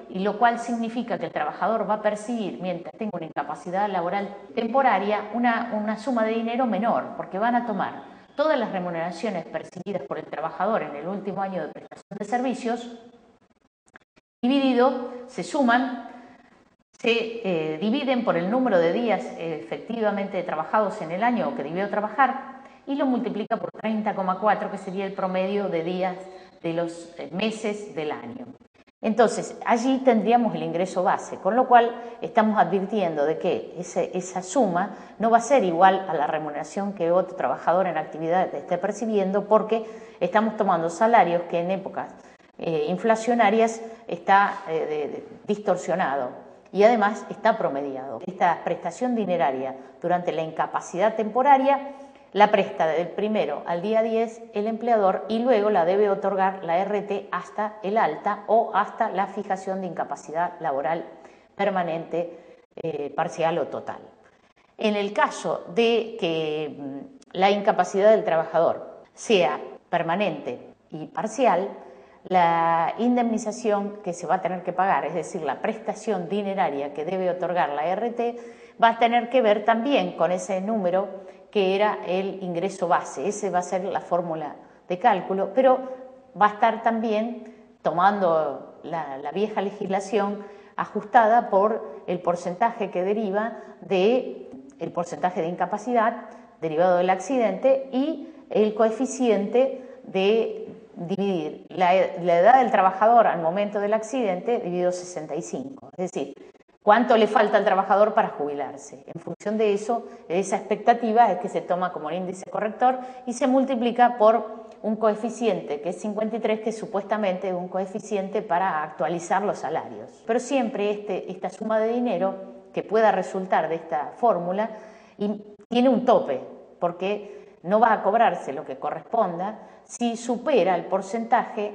y lo cual significa que el trabajador va a percibir, mientras tenga una incapacidad laboral temporaria, una suma de dinero menor, porque van a tomar todas las remuneraciones percibidas por el trabajador en el último año de prestación de servicios, se suman, se dividen por el número de días efectivamente trabajados en el año o que debió trabajar y lo multiplica por 30,4, que sería el promedio de días de los meses del año. Entonces, allí tendríamos el ingreso base, con lo cual estamos advirtiendo de que esa suma no va a ser igual a la remuneración que otro trabajador en actividad esté percibiendo, porque estamos tomando salarios que en épocas inflacionarias está distorsionado y además está promediado. Esta prestación dineraria durante la incapacidad temporaria la presta del 1 al día 10 el empleador y luego la debe otorgar la RT hasta el alta o hasta la fijación de incapacidad laboral permanente, parcial o total. En el caso de que la incapacidad del trabajador sea permanente y parcial, la indemnización que se va a tener que pagar, es decir, la prestación dineraria que debe otorgar la RT, va a tener que ver también con ese número que era el ingreso base. Ese va a ser la fórmula de cálculo, pero va a estar también tomando la vieja legislación ajustada por el porcentaje que deriva del porcentaje de incapacidad derivado del accidente y el coeficiente de dividir la edad del trabajador al momento del accidente dividido 65, es decir, cuánto le falta al trabajador para jubilarse. En función de eso, esa expectativa es que se toma como el índice corrector y se multiplica por un coeficiente que es 53, que supuestamente es un coeficiente para actualizar los salarios. Pero siempre esta suma de dinero que pueda resultar de esta fórmula tiene un tope, porque no va a cobrarse lo que corresponda si supera el porcentaje,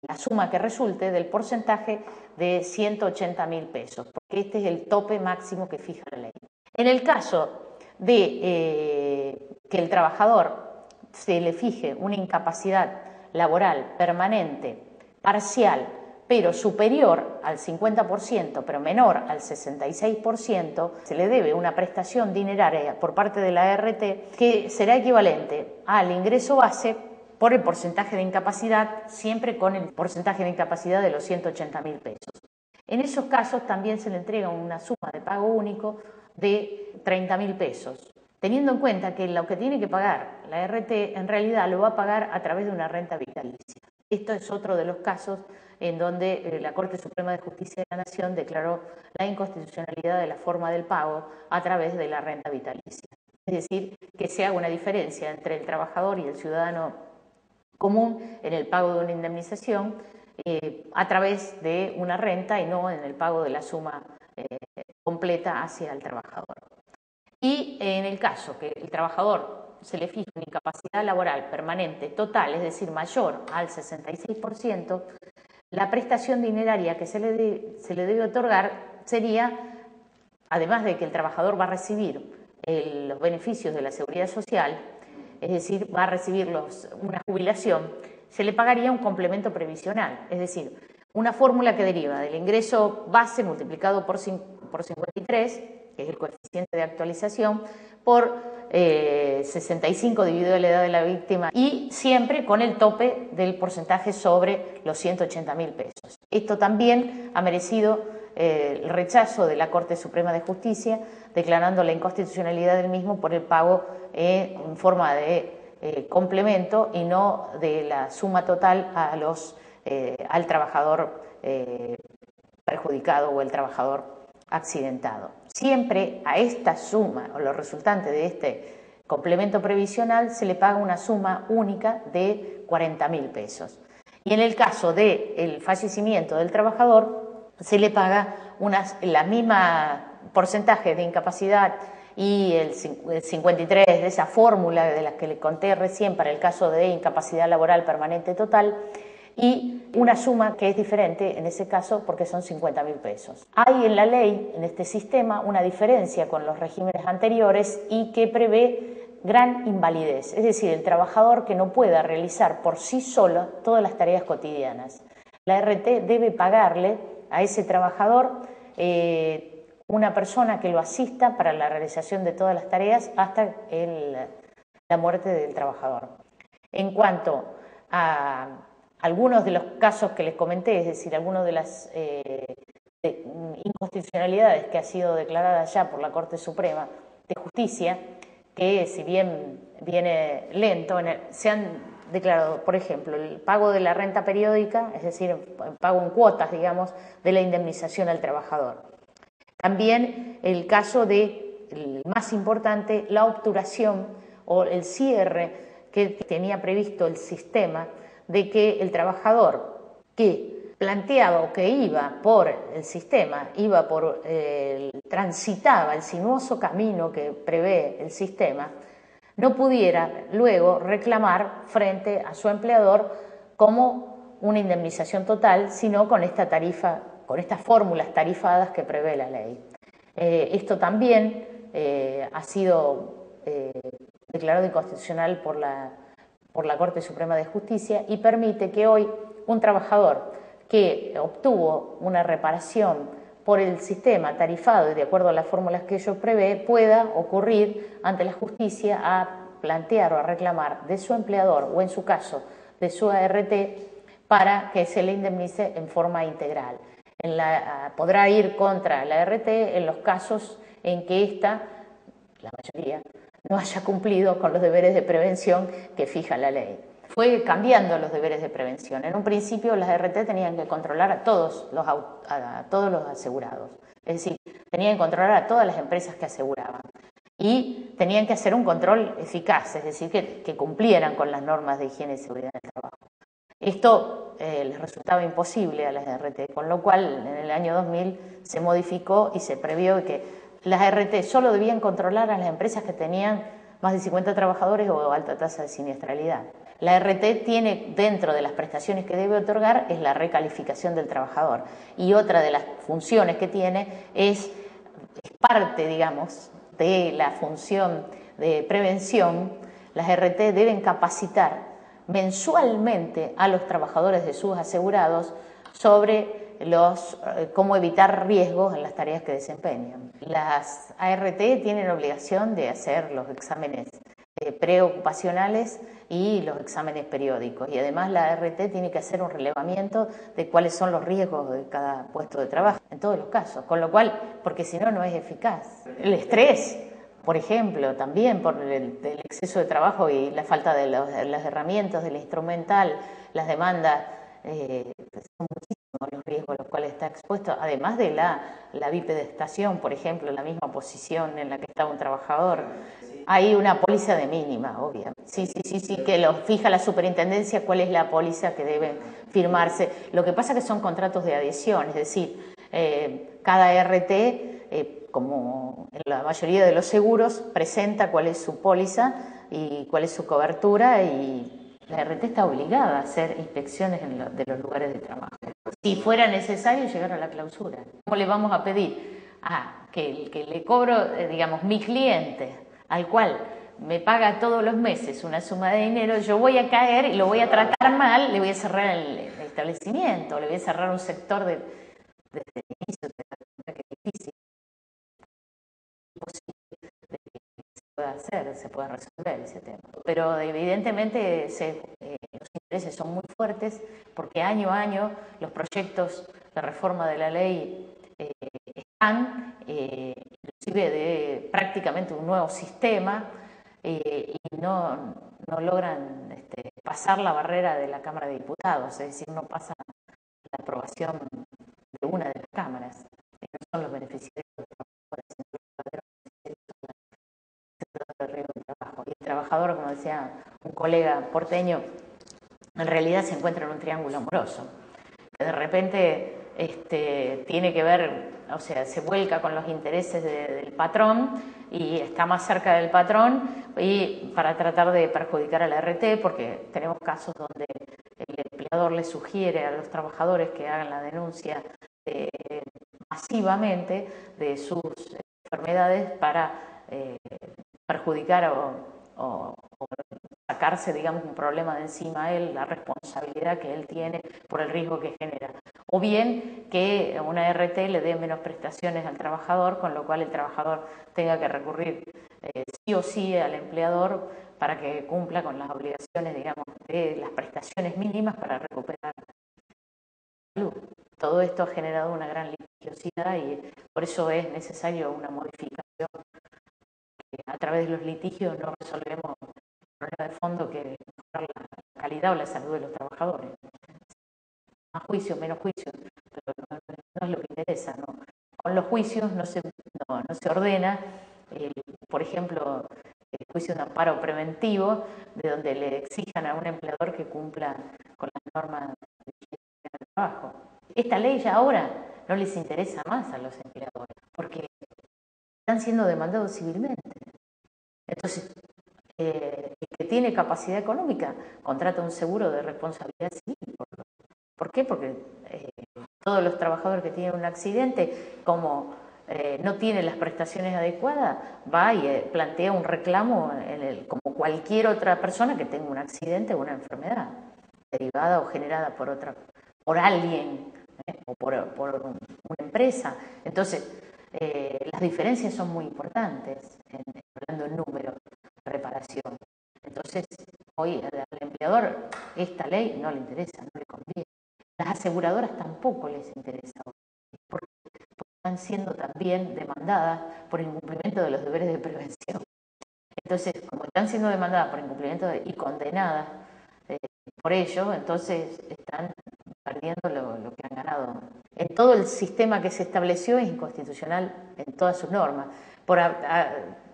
la suma que resulte del porcentaje de 180.000 pesos, porque este es el tope máximo que fija la ley. En el caso de que el trabajador se le fije una incapacidad laboral permanente, parcial, pero superior al 50%, pero menor al 66%, se le debe una prestación dineraria por parte de la RT que será equivalente al ingreso base por el porcentaje de incapacidad, siempre con el porcentaje de incapacidad de los 180.000 pesos. En esos casos también se le entrega una suma de pago único de 30.000 pesos, teniendo en cuenta que lo que tiene que pagar la RT en realidad lo va a pagar a través de una renta vitalicia. Esto es otro de los casos en donde la Corte Suprema de Justicia de la Nación declaró la inconstitucionalidad de la forma del pago a través de la renta vitalicia. Es decir, que se haga una diferencia entre el trabajador y el ciudadano común en el pago de una indemnización a través de una renta y no en el pago de la suma completa hacia el trabajador. Y en el caso que el trabajador se le fije una incapacidad laboral permanente total, es decir, mayor al 66%, la prestación dineraria que se le debe otorgar sería, además de que el trabajador va a recibir los beneficios de la seguridad social, es decir, va a recibir una jubilación, se le pagaría un complemento previsional, es decir, una fórmula que deriva del ingreso base multiplicado por 53, que es el coeficiente de actualización, por 65 dividido la edad de la víctima y siempre con el tope del porcentaje sobre los 180.000 pesos. Esto también ha merecido el rechazo de la Corte Suprema de Justicia, declarando la inconstitucionalidad del mismo por el pago en forma de complemento y no de la suma total al trabajador perjudicado o el trabajador accidentado. Siempre a esta suma o lo resultante de este complemento previsional se le paga una suma única de 40.000 pesos. Y en el caso del fallecimiento del trabajador se le paga la misma porcentaje de incapacidad y el 53 de esa fórmula de la que le conté recién para el caso de incapacidad laboral permanente total, y una suma que es diferente en ese caso porque son 50.000 pesos. Hay en la ley, en este sistema, una diferencia con los regímenes anteriores y que prevé gran invalidez, es decir, el trabajador que no pueda realizar por sí solo todas las tareas cotidianas. la RT debe pagarle a ese trabajador una persona que lo asista para la realización de todas las tareas hasta la muerte del trabajador. En cuanto a algunos de los casos que les comenté, es decir, algunas de las inconstitucionalidades que ha sido declarada ya por la Corte Suprema de Justicia, que si bien viene lento, se han declarado, por ejemplo, el pago de la renta periódica, es decir, el pago en cuotas, digamos, de la indemnización al trabajador. También el caso de, el más importante, la obturación o el cierre que tenía previsto el sistema de que el trabajador que planteaba o que iba por el sistema, transitaba el sinuoso camino que prevé el sistema, no pudiera luego reclamar frente a su empleador como una indemnización total, sino con esta tarifa, con estas fórmulas tarifadas que prevé la ley. Esto también ha sido declarado inconstitucional por la Corte Suprema de Justicia y permite que hoy un trabajador que obtuvo una reparación por el sistema tarifado y de acuerdo a las fórmulas que ello prevé, pueda ocurrir ante la justicia a plantear o a reclamar de su empleador o en su caso de su ART para que se le indemnice en forma integral. Podrá ir contra la ART en los casos en que ésta, la mayoría, no haya cumplido con los deberes de prevención que fija la ley. Fue cambiando los deberes de prevención. En un principio las ART tenían que controlar a todos los asegurados, es decir, tenían que controlar a todas las empresas que aseguraban y tenían que hacer un control eficaz, es decir, que cumplieran con las normas de higiene y seguridad del trabajo. Esto les resultaba imposible a las ART, con lo cual en el año 2000 se modificó y se previó que las ART solo debían controlar a las empresas que tenían más de 50 trabajadores o alta tasa de siniestralidad. La ART tiene, dentro de las prestaciones que debe otorgar, es la recalificación del trabajador. Y otra de las funciones que tiene es parte, digamos, de la función de prevención. Las ART deben capacitar mensualmente a los trabajadores de sus asegurados sobre cómo evitar riesgos en las tareas que desempeñan. Las ART tienen obligación de hacer los exámenes preocupacionales y los exámenes periódicos y además la ART tiene que hacer un relevamiento de cuáles son los riesgos de cada puesto de trabajo en todos los casos, con lo cual, porque si no, no es eficaz. El estrés, por ejemplo, también por el exceso de trabajo y la falta de las herramientas, del instrumental, las demandas, son muchísimos los riesgos a los cuales está expuesto, además de la bipedestación, por ejemplo, la misma posición en la que está un trabajador. Hay una póliza de mínima, obvio. Sí, que lo fija la superintendencia cuál es la póliza que debe firmarse. Lo que pasa es que son contratos de adhesión, es decir, cada RT, como en la mayoría de los seguros, presenta cuál es su póliza y cuál es su cobertura y la RT está obligada a hacer inspecciones de los lugares de trabajo. Si fuera necesario llegar a la clausura, ¿cómo le vamos a pedir que le cobro, digamos, mi cliente, al cual me paga todos los meses una suma de dinero, yo voy a caer y lo voy a tratar mal, le voy a cerrar el establecimiento, le voy a cerrar un sector desde el inicio, que es difícil, imposible de que se pueda hacer, se pueda resolver ese tema. Pero evidentemente los intereses son muy fuertes porque año a año los proyectos de reforma de la ley están, inclusive de prácticamente un nuevo sistema, y no logran pasar la barrera de la Cámara de Diputados, es decir, no pasa la aprobación de una de las cámaras, que no son los beneficiarios de los trabajadores, sino los verdaderos del trabajo. Y el trabajador, como decía un colega porteño, en realidad se encuentra en un triángulo amoroso, que de repente tiene que ver, o sea, se vuelca con los intereses del patrón y está más cerca del patrón y para tratar de perjudicar a la RT, porque tenemos casos donde el empleador le sugiere a los trabajadores que hagan la denuncia masivamente de sus enfermedades para perjudicar o sacar sacarse, digamos, un problema de encima a él, la responsabilidad que él tiene por el riesgo que genera. O bien que una RT le dé menos prestaciones al trabajador, con lo cual el trabajador tenga que recurrir sí o sí al empleador para que cumpla con las obligaciones, digamos, de las prestaciones mínimas para recuperar la salud. Todo esto ha generado una gran litigiosidad y por eso es necesario una modificación. A través de los litigios no resolvemos el problema de fondo que es mejorar la calidad o la salud de los trabajadores. Más juicios, menos juicios, pero no es lo que interesa, ¿no? Con los juicios no se ordena, por ejemplo, el juicio de amparo preventivo, de donde le exijan a un empleador que cumpla con las normas de higiene del trabajo. Esta ley ya ahora no les interesa más a los empleadores, porque están siendo demandados civilmente. Entonces, el que tiene capacidad económica contrata un seguro de responsabilidad civil. ¿Por qué? Porque todos los trabajadores que tienen un accidente, como no tienen las prestaciones adecuadas, va y plantea un reclamo como cualquier otra persona que tenga un accidente o una enfermedad derivada o generada por alguien o por una empresa. Entonces, las diferencias son muy importantes, hablando en números de reparación. Entonces, hoy al empleador esta ley no le interesa, no le conviene. Las aseguradoras tampoco les interesa, porque están siendo también demandadas por incumplimiento de los deberes de prevención. Entonces, como están siendo demandadas por incumplimiento y condenadas por ello, entonces están perdiendo lo que han ganado. En todo el sistema que se estableció es inconstitucional en todas sus normas,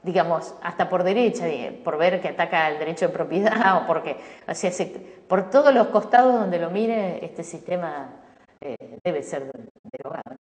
digamos, hasta por derecha, por ver que ataca el derecho de propiedad o porque, o sea, por todos los costados donde lo mire, este sistema debe ser derogado.